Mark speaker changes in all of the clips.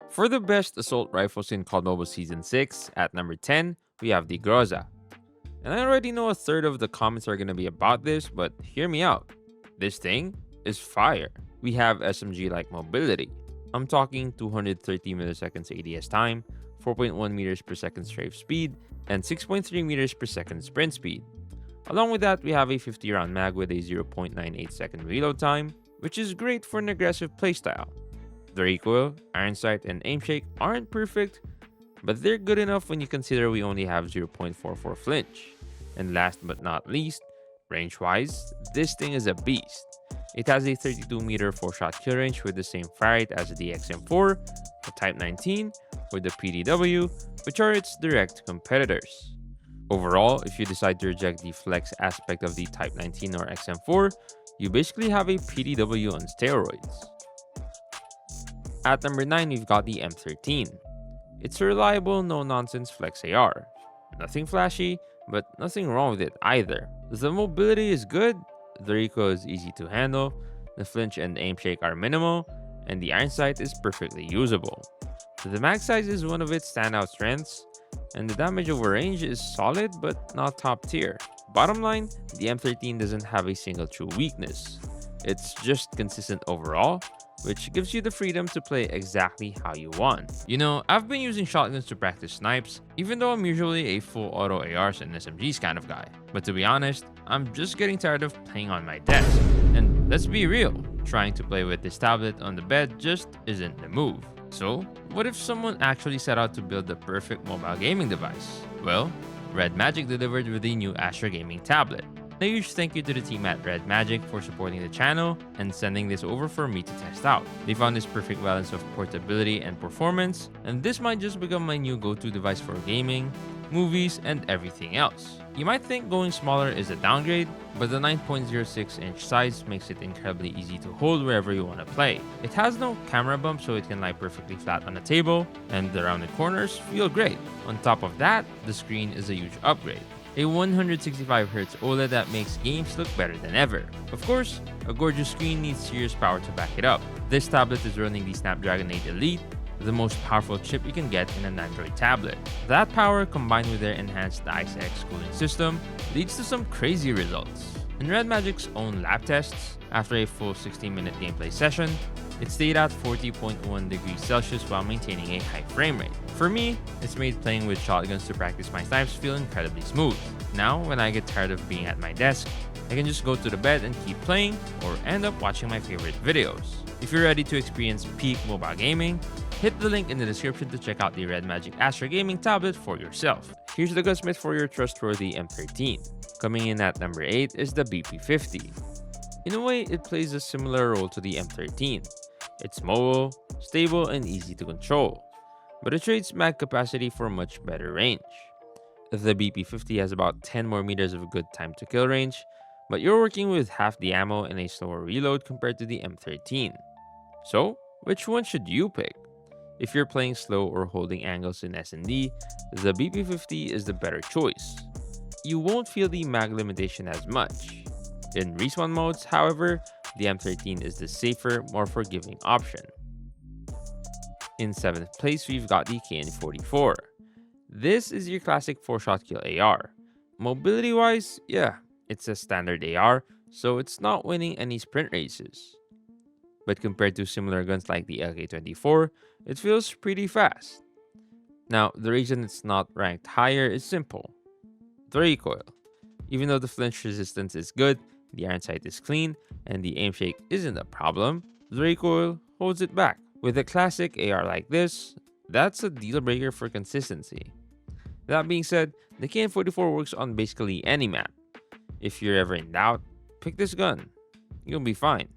Speaker 1: For the best assault rifles in COD Mobile Season 6, at number 10, we have the Groza. And I already know a third of the comments are gonna be about this, but hear me out. This thing is fire. We have SMG-like mobility. I'm talking 230 milliseconds ADS time, 4.1 meters per second strafe speed, and 6.3 meters per second sprint speed. Along with that, we have a 50 round mag with a 0.98 second reload time, which is great for an aggressive playstyle. The recoil, iron sight, and aim shake aren't perfect, but they're good enough when you consider we only have 0.44 flinch. And last but not least, range-wise, this thing is a beast. It has a 32 meter 4-shot kill range with the same fire rate as the XM4, the Type 19, or the PDW, which are its direct competitors. Overall, if you decide to reject the flex aspect of the Type 19 or XM4, you basically have a PDW on steroids. At number 9, we've got the M13. It's a reliable, no-nonsense flex AR. Nothing flashy, but nothing wrong with it either. The mobility is good, the recoil is easy to handle, the flinch and aim shake are minimal, and the iron sight is perfectly usable. The mag size is one of its standout strengths, and the damage over range is solid but not top tier. Bottom line, the M13 doesn't have a single true weakness. It's just consistent overall, which gives you the freedom to play exactly how you want. You know, I've been using shotguns to practice snipes, even though I'm usually a full auto ARs and SMGs kind of guy. But to be honest, I'm just getting tired of playing on my desk. And let's be real, trying to play with this tablet on the bed just isn't the move. So, what if someone actually set out to build the perfect mobile gaming device? Well, REDMAGIC delivered with the new Astra Gaming Tablet. A huge thank you to the team at REDMAGIC for supporting the channel and sending this over for me to test out. They found this perfect balance of portability and performance, and this might just become my new go-to device for gaming, movies, and everything else. You might think going smaller is a downgrade, but the 9.06-inch size makes it incredibly easy to hold wherever you want to play. It has no camera bump, so it can lie perfectly flat on a table, and the rounded corners feel great. On top of that, the screen is a huge upgrade. A 165Hz OLED that makes games look better than ever. Of course, a gorgeous screen needs serious power to back it up. This tablet is running the Snapdragon 8 Elite, the most powerful chip you can get in an Android tablet. That power, combined with their enhanced ICE-X cooling system, leads to some crazy results. In REDMAGIC's own lab tests, after a full 60-minute gameplay session, it stayed at 40.1 degrees Celsius while maintaining a high frame rate. For me, it's made playing with shotguns to practice my snipes feel incredibly smooth. Now, when I get tired of being at my desk, I can just go to the bed and keep playing, or end up watching my favorite videos. If you're ready to experience peak mobile gaming, hit the link in the description to check out the REDMAGIC Astra Gaming Tablet for yourself. Here's the Gunsmith for your trustworthy M13. Coming in at number 8 is the BP50. In a way, it plays a similar role to the M13. It's mobile, stable, and easy to control, but it trades mag capacity for much better range. The BP50 has about 10 more meters of good time to kill range, but you're working with half the ammo and a slower reload compared to the M13. So, which one should you pick? If you're playing slow or holding angles in S&D, the BP50 is the better choice. You won't feel the mag limitation as much. In respawn modes, however, the M13 is the safer, more forgiving option. In 7th place, we've got the KN-44. This is your classic 4-shot kill AR. Mobility-wise, yeah, it's a standard AR, so it's not winning any sprint races. But compared to similar guns like the LK-24, it feels pretty fast. Now, the reason it's not ranked higher is simple. The recoil. Even though the flinch resistance is good, the iron sight is clean, and the aim shake isn't a problem, the recoil holds it back. With a classic AR like this, that's a deal breaker for consistency. That being said, the KN-44 works on basically any map. If you're ever in doubt, pick this gun. You'll be fine.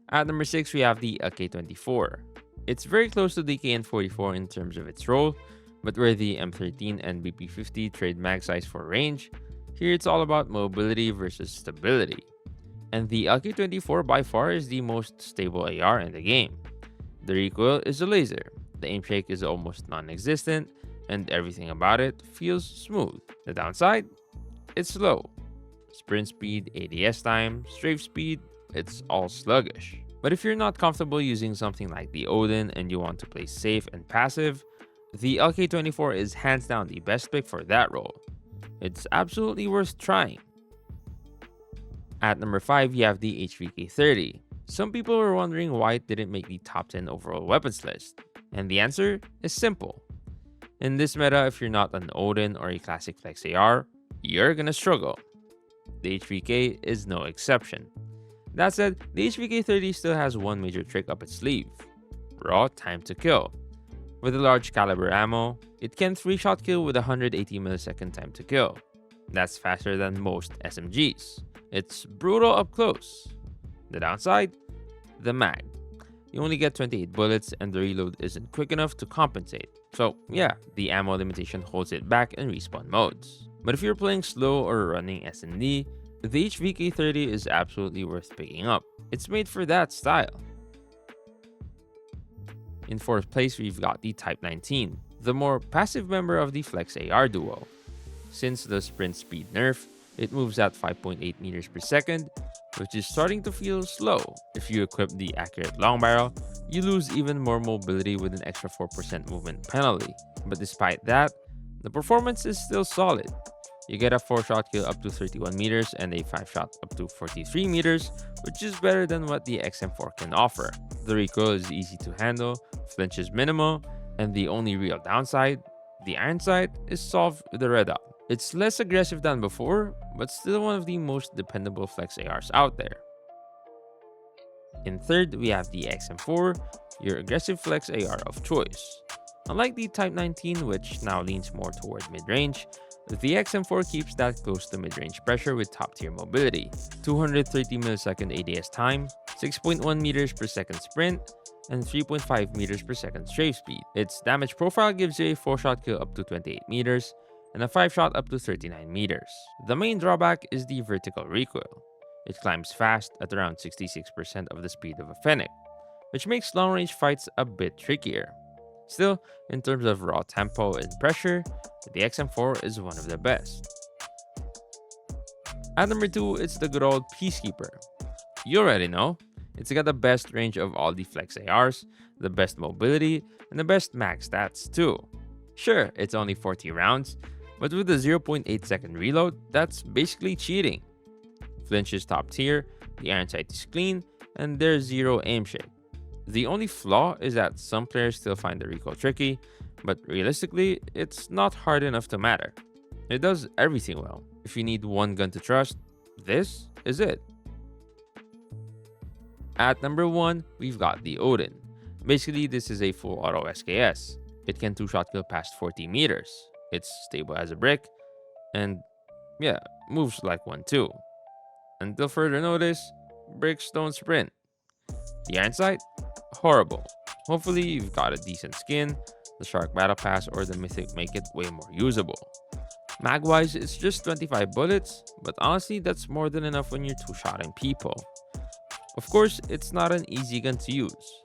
Speaker 1: At number 6, we have the LK-24. It's very close to the KN-44 in terms of its role, but where the M13 and BP50 trade mag size for range, here it's all about mobility versus stability. And the LK-24 by far is the most stable AR in the game. The recoil is a laser, the aim shake is almost non-existent, and everything about it feels smooth. The downside? It's slow. Sprint speed, ADS time, strafe speed, it's all sluggish. But if you're not comfortable using something like the Odin and you want to play safe and passive, the LK24 is hands down the best pick for that role. It's absolutely worth trying. At number 5, you have the HVK30. Some people were wondering why it didn't make the top 10 overall weapons list, and the answer is simple. In this meta, if you're not an Odin or a classic flex AR, you're gonna struggle. The HVK is no exception. That said, the HVK30 still has one major trick up its sleeve: raw time to kill. With a large caliber ammo, it can 3-shot kill with 180 millisecond time to kill. That's faster than most SMGs. It's brutal up close. The downside? The mag. You only get 28 bullets and the reload isn't quick enough to compensate. So yeah, the ammo limitation holds it back in respawn modes. But if you're playing slow or running SND, the HVK30 is absolutely worth picking up. It's made for that style. In 4th place, we've got the Type 19, the more passive member of the Flex AR duo. Since the sprint speed nerf, it moves at 5.8 meters per second, which is starting to feel slow. If you equip the accurate long barrel, you lose even more mobility with an extra 4% movement penalty. But despite that, the performance is still solid. You get a 4-shot kill up to 31 meters and a 5-shot up to 43 meters, which is better than what the XM4 can offer. The recoil is easy to handle, flinch is minimal, and the only real downside, the iron sight, is solved with the red dot. It's less aggressive than before, but still one of the most dependable flex ARs out there. In 3rd, we have the XM4, your aggressive flex AR of choice. Unlike the Type 19, which now leans more toward mid-range, the XM4 keeps that close to mid-range pressure with top-tier mobility, 230 millisecond ADS time, 6.1 meters per second sprint, and 3.5 meters per second strafe speed. Its damage profile gives you a 4-shot kill up to 28 meters, and a 5-shot up to 39 meters. The main drawback is the vertical recoil. It climbs fast at around 66% of the speed of a Fennec, which makes long-range fights a bit trickier. Still, in terms of raw tempo and pressure, the XM4 is one of the best. At number 2, it's the good old Peacekeeper. You already know, it's got the best range of all the flex ARs, the best mobility, and the best max stats too. Sure, it's only 40 rounds, but with a 0.8 second reload, that's basically cheating. Flinch is top tier, the iron sight is clean, and there's zero aim shake. The only flaw is that some players still find the recoil tricky, but realistically, it's not hard enough to matter. It does everything well. If you need one gun to trust, this is it. At number 1, we've got the Odin. Basically, this is a full auto SKS. It can 2-shot kill past 40 meters. It's stable as a brick, and yeah, moves like one too. Until further notice, bricks don't sprint. The iron sight? Horrible. Hopefully you've got a decent skin, the Shark Battle Pass or the Mythic make it way more usable. Mag-wise, it's just 25 bullets, but honestly that's more than enough when you're 2-shotting people. Of course, it's not an easy gun to use.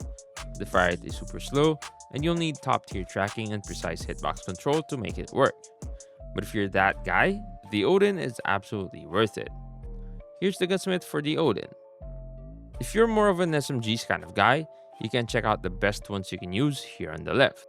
Speaker 1: The fire rate is super slow, and you'll need top-tier tracking and precise hitbox control to make it work. But if you're that guy, the Odin is absolutely worth it. Here's the Gunsmith for the Odin. If you're more of an SMGs kind of guy, you can check out the best ones you can use here on the left.